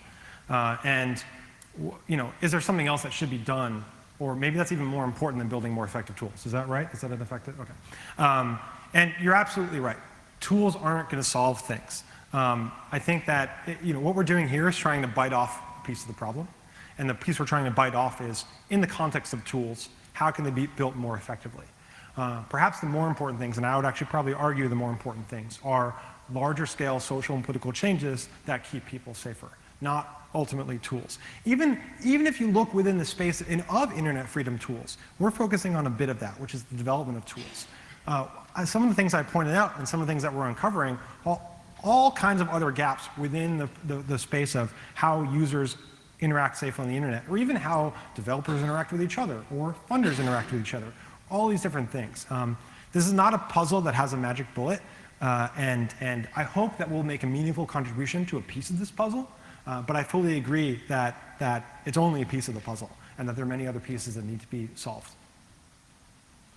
Is there something else that should be done, or maybe that's even more important than building more effective tools? Is that right? Is that an effective? Okay. And you're absolutely right. Tools aren't going to solve things. I think that what we're doing here is trying to bite off a piece of the problem. And the piece we're trying to bite off is, in the context of tools, how can they be built more effectively? Perhaps the more important things, and I would actually probably argue the more important things, are larger scale social and political changes that keep people safer, not ultimately tools. Even if you look within the space of internet freedom tools, we're focusing on a bit of that, which is the development of tools. Some of the things I pointed out and some of the things that we're uncovering, all kinds of other gaps within the space of how users interact safely on the internet, or even how developers interact with each other, or funders interact with each other, all these different things. This is not a puzzle that has a magic bullet, and I hope that we'll make a meaningful contribution to a piece of this puzzle, but I fully agree that it's only a piece of the puzzle, and that there are many other pieces that need to be solved.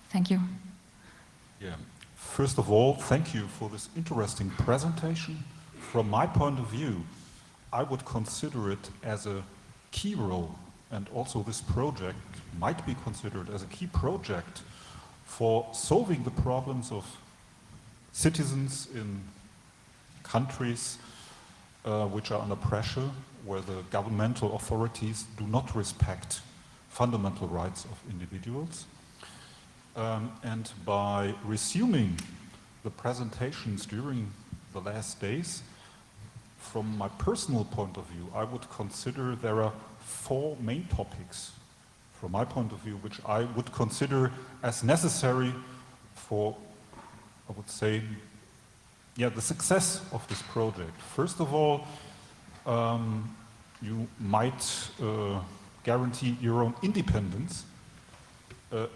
Thank you. Yeah. First of all, thank you for this interesting presentation. From my point of view, I would consider it as a key role, and also this project might be considered as a key project for solving the problems of citizens in countries which are under pressure, where the governmental authorities do not respect fundamental rights of individuals. And by resuming the presentations during the last days, from my personal point of view, I would consider there are 4 main topics, from my point of view, which I would consider as necessary for, I would say, the success of this project. First of all, you might guarantee your own independence,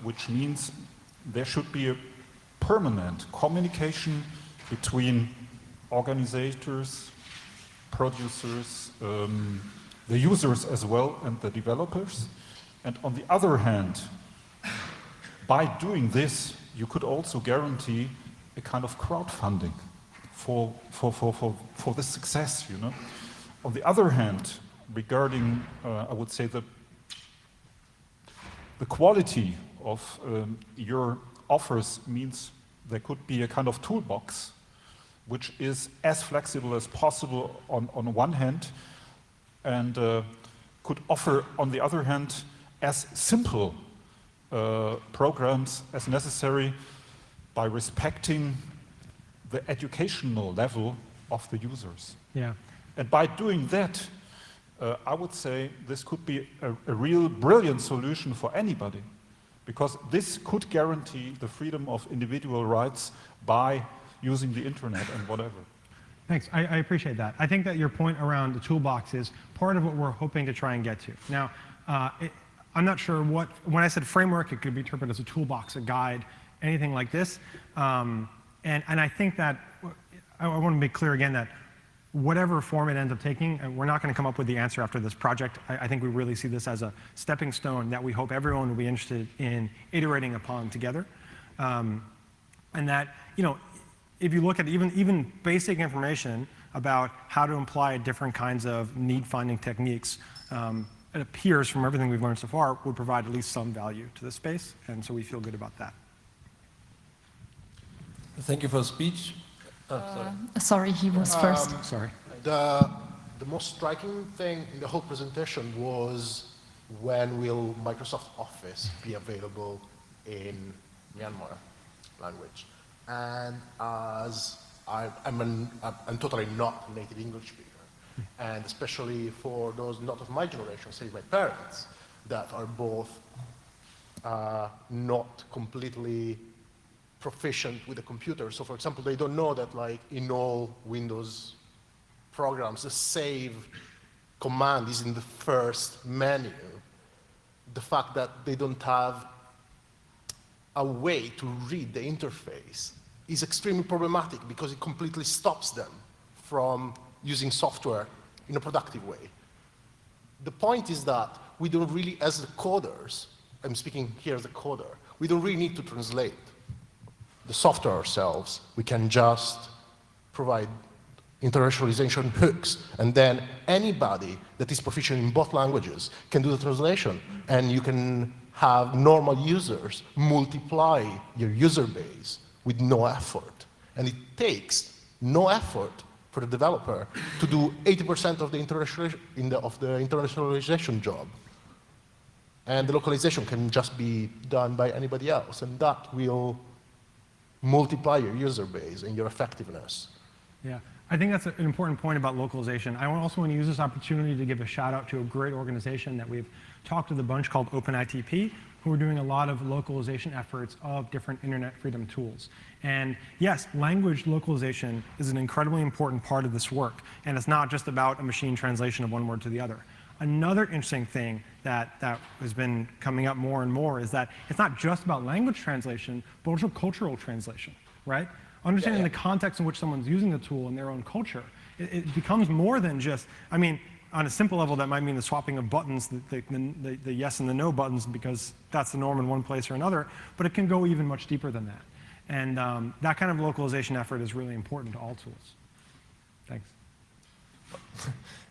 which means there should be a permanent communication between organizers, producers, the users as well, and the developers. And on the other hand, by doing this, you could also guarantee a kind of crowdfunding for the success, On the other hand, regarding, I would say, the quality of your offers means there could be a kind of toolbox which is as flexible as possible on one hand, and could offer, on the other hand, as simple programs as necessary by respecting the educational level of the users. Yeah. And by doing that, I would say this could be a real brilliant solution for anybody, because this could guarantee the freedom of individual rights by using the internet and whatever. Thanks, I appreciate that. I think that your point around the toolbox is part of what we're hoping to try and get to. Now, I'm not sure when I said framework, it could be interpreted as a toolbox, a guide, anything like this. And I think that, I want to be clear again that whatever form it ends up taking, we're not going to come up with the answer after this project. I think we really see this as a stepping stone that we hope everyone will be interested in iterating upon together. And that, if you look at even basic information about how to apply different kinds of need-finding techniques, it appears from everything we've learned so far, would provide at least some value to the space, and so we feel good about that. Thank you for the speech. Sorry, he was first. Sorry. The most striking thing in the whole presentation was when will Microsoft Office be available in Myanmar language. And as I'm totally not a native English speaker, and especially for those not of my generation, say my parents, that are both not completely proficient with the computer. So for example, they don't know that like in all Windows programs, the save command is in the first menu. The fact that they don't have a way to read the interface is extremely problematic because it completely stops them from using software in a productive way. The point is that we don't really, as the coders, I'm speaking here as a coder, we don't really need to translate the software ourselves. We can just provide internationalization hooks, and then anybody that is proficient in both languages can do the translation, and you can have normal users multiply your user base with no effort. And it takes no effort for the developer to do 80% of the internationalization job. And the localization can just be done by anybody else, and that will multiply your user base and your effectiveness. Yeah, I think that's an important point about localization. I also want to use this opportunity to give a shout out to a great organization that we've talked with a bunch called OpenITP, who are doing a lot of localization efforts of different internet freedom tools. And yes, language localization is an incredibly important part of this work, and it's not just about a machine translation of one word to the other. Another interesting thing that has been coming up more and more is that it's not just about language translation, but also cultural translation, right? Understanding the context in which someone's using the tool in their own culture. It becomes more than just, I mean, on a simple level, that might mean the swapping of buttons, the yes and the no buttons, because that's the norm in one place or another, but it can go even much deeper than that. And that kind of localization effort is really important to all tools. Thanks.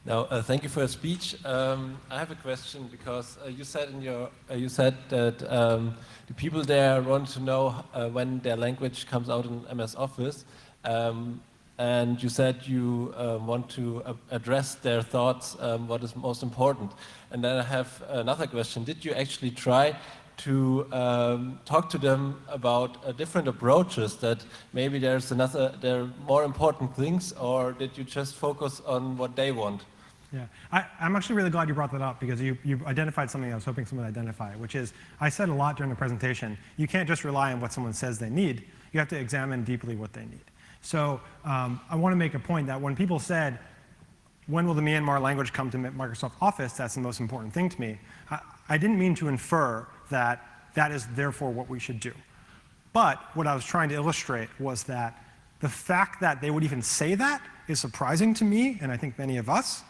Now, thank you for your speech. I have a question because you said that the people there want to know when their language comes out in MS Office, and you said you want to address their thoughts, what is most important. And then I have another question. Did you actually try to talk to them about different approaches, that maybe there are more important things, or did you just focus on what they want? Yeah, I'm actually really glad you brought that up, because you identified something I was hoping someone would identify, which is, I said a lot during the presentation, you can't just rely on what someone says they need, you have to examine deeply what they need. So I want to make a point that when people said, when will the Myanmar language come to Microsoft Office, that's the most important thing to me, I didn't mean to infer that that is therefore what we should do. But what I was trying to illustrate was that the fact that they would even say that is surprising to me, and I think many of us,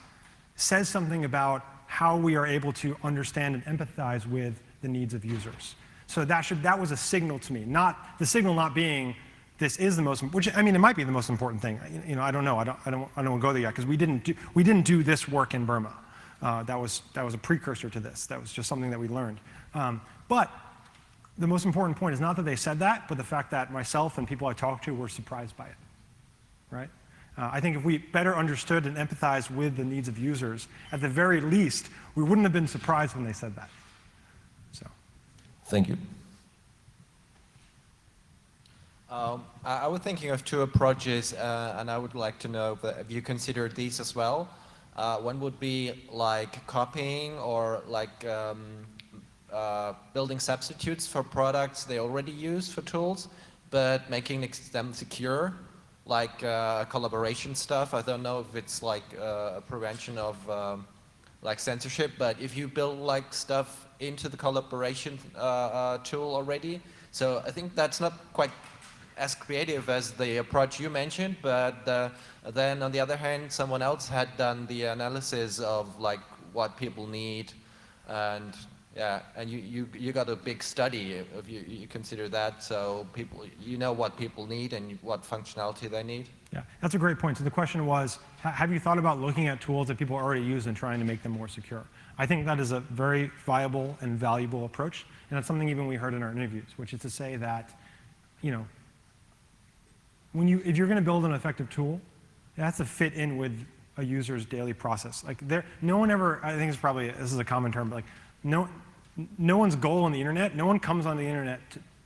says something about how we are able to understand and empathize with the needs of users. So that was a signal to me, not the signal not being this is the most, which I mean it might be the most important thing. You know, I don't know. I don't want to go there yet, because we didn't do this work in Burma. That was a precursor to this. That was just something that we learned. But the most important point is not that they said that, but the fact that myself and people I talked to were surprised by it, right? I think if we better understood and empathized with the needs of users, at the very least, we wouldn't have been surprised when they said that. So, thank you. I was thinking of two approaches, and I would like to know if you consider these as well. One would be like copying, or like building substitutes for products they already use for tools, but making them secure, like collaboration stuff. I don't know if it's like a prevention of like censorship, but if you build like stuff into the collaboration tool already, so I think that's not quite as creative as the approach you mentioned, but then on the other hand, someone else had done the analysis of like what people need, and Yeah, and you got a big study if you consider that, so people, you know what people need and what functionality they need. Yeah, that's a great point. So the question was, have you thought about looking at tools that people already use and trying to make them more secure? I think that is a very viable and valuable approach, and that's something even we heard in our interviews, which is to say that, you know, if you're going to build an effective tool, it has to fit in with a user's daily process. Like no one ever, I think it's probably, this is a common term, but like no one's goal on the internet, no one comes on the internet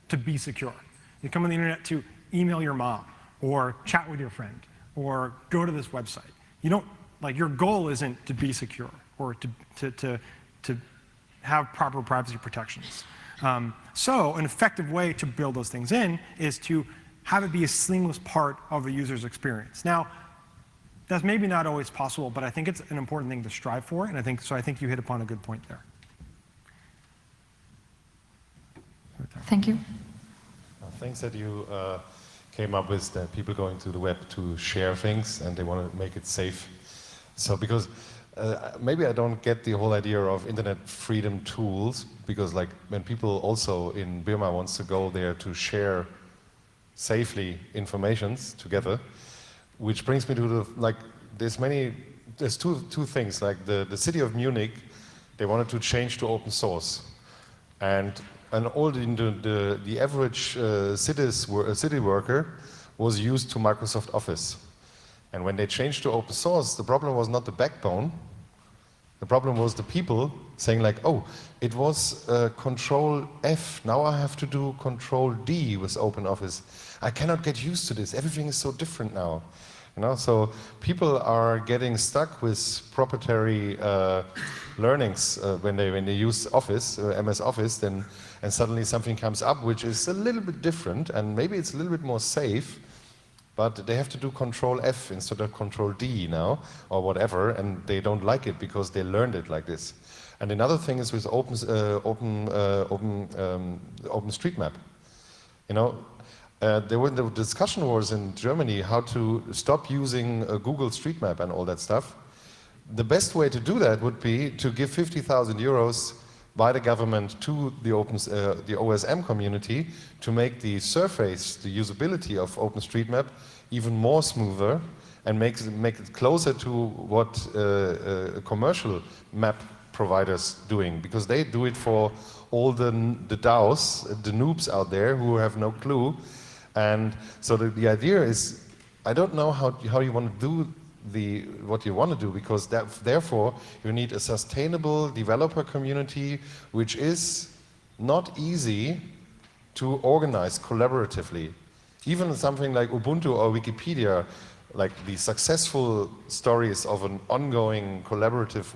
to be secure. You come on the internet to email your mom, or chat with your friend, or go to this website. You don't, like, your goal isn't to be secure, or to have proper privacy protections. So an effective way to build those things in is to have it be a seamless part of the user's experience. Now, that's maybe not always possible, but I think it's an important thing to strive for, and I think you hit upon a good point there. Thank you. Things that you came up with, that people going to the web to share things and they want to make it safe. So because maybe I don't get the whole idea of internet freedom tools, because like when people also in Burma wants to go there to share safely informations together, which brings me to the, like, there's two things, like the city of Munich, they wanted to change to open source. And all the average city worker was used to Microsoft Office. And when they changed to open source, the problem was not the backbone. The problem was the people saying like, oh, it was Control F, now I have to do Control D with Open Office. I cannot get used to this, everything is so different now. You know, so people are getting stuck with proprietary learnings when they use Office, MS Office, and suddenly something comes up which is a little bit different, and maybe it's a little bit more safe, but they have to do Control F instead of Control D now, or whatever, and they don't like it because they learned it like this. And another thing is with OpenStreetMap. You know, the discussion was in Germany how to stop using Google Street Map and all that stuff. The best way to do that would be to give 50,000 euros by the government to the OSM community to make the surface, the usability of OpenStreetMap even more smoother, and make it closer to what commercial map providers doing, because they do it for all the DAOs, the noobs out there who have no clue. And so the idea is, I don't know how you want to do what you want to do, because therefore you need a sustainable developer community, which is not easy to organize collaboratively. Even something like Ubuntu or Wikipedia, like the successful stories of an ongoing collaborative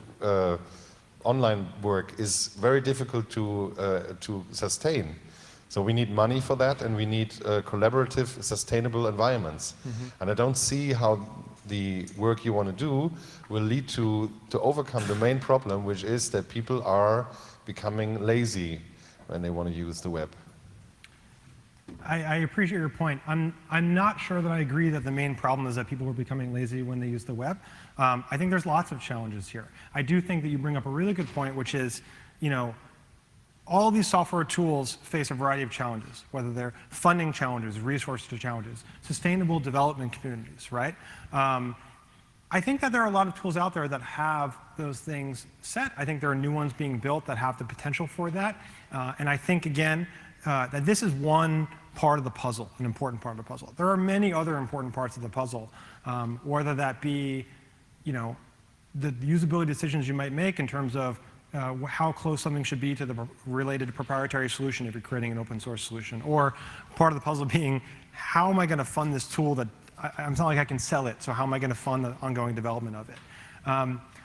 online work, is very difficult to sustain. So we need money for that, and we need collaborative, sustainable environments. Mm-hmm. And I don't see how the work you want to do will lead to overcome the main problem, which is that people are becoming lazy when they want to use the web. I appreciate your point. I'm not sure that I agree that the main problem is that people are becoming lazy when they use the web. I think there's lots of challenges here. I do think that you bring up a really good point, which is, you know, all these software tools face a variety of challenges, whether they're funding challenges, resource challenges, sustainable development communities, right? I think that there are a lot of tools out there that have those things set. I think there are new ones being built that have the potential for that. And I think, again, that this is one part of the puzzle, an important part of the puzzle. There are many other important parts of the puzzle, whether that be, you know, the usability decisions you might make in terms of how close something should be to the related proprietary solution if you're creating an open source solution, or part of the puzzle being, how am I going to fund this tool that it's not like I can sell it, so how am I going to fund the ongoing development of it?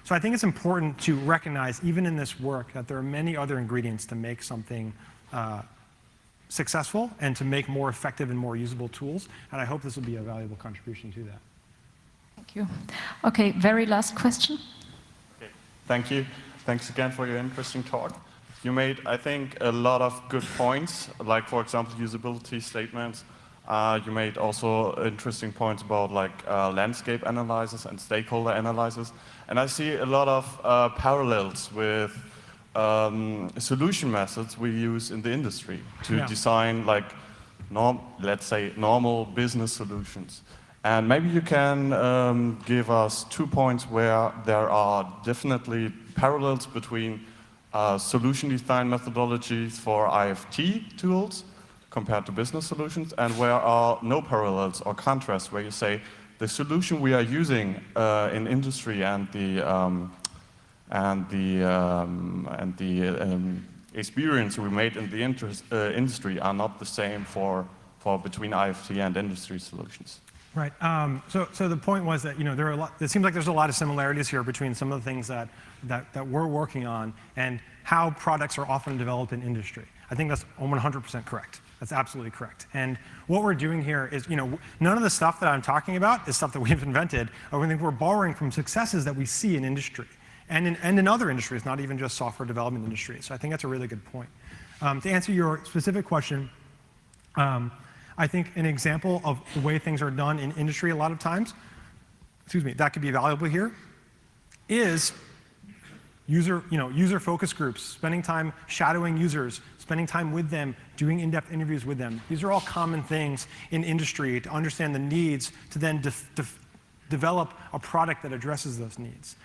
So I think it's important to recognize, even in this work, that there are many other ingredients to make something successful and to make more effective and more usable tools, and I hope this will be a valuable contribution to that. Thank you. Okay, very last question. Okay, thank you. Thanks again for your interesting talk. You made, I think, a lot of good points, like, for example, usability statements. You made also interesting points about like landscape analysis and stakeholder analysis. And I see a lot of parallels with solution methods we use in the industry to Yeah. design, like, let's say, normal business solutions. And maybe you can give us 2 points where there are definitely parallels between solution design methodologies for IFT tools compared to business solutions, and where are no parallels or contrasts, where you say the solution we are using in industry and the experience we made in the industry are not the same for between IFT and industry solutions. Right. So the point was that, you know, it seems like there's a lot of similarities here between some of the things that we're working on and how products are often developed in industry. I think that's 100% correct. That's absolutely correct. And what we're doing here is, you know, none of the stuff that I'm talking about is stuff that we've invented. I think we're borrowing from successes that we see in industry and in other industries, not even just software development industries. So I think that's a really good point. To answer your specific question, I think an example of the way things are done in industry a lot of times, that could be valuable here, is user focus groups, spending time shadowing users, spending time with them, doing in-depth interviews with them. These are all common things in industry to understand the needs, to then develop a product that addresses those needs.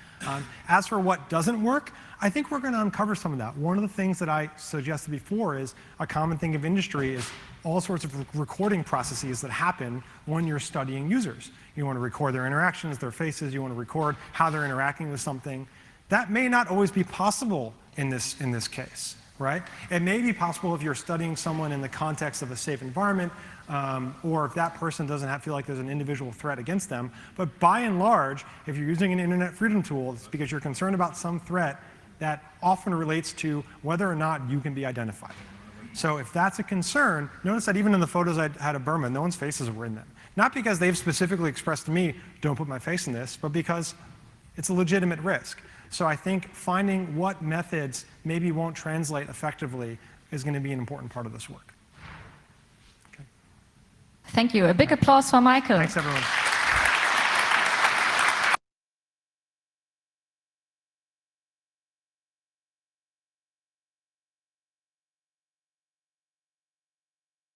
As for what doesn't work, I think we're going to uncover some of that. One of the things that I suggested before is a common thing of industry is all sorts of recording processes that happen when you're studying users. You want to record their interactions, their faces, you want to record how they're interacting with something. That may not always be possible in this case, right? It may be possible if you're studying someone in the context of a safe environment, or if that person doesn't feel like there's an individual threat against them. But by and large, if you're using an internet freedom tool, it's because you're concerned about some threat that often relates to whether or not you can be identified. So if that's a concern, notice that even in the photos I had of Burma, no one's faces were in them. Not because they've specifically expressed to me, don't put my face in this, but because it's a legitimate risk. So I think finding what methods maybe won't translate effectively is going to be an important part of this work. Okay. Thank you. A big applause for Michael. Thanks, everyone.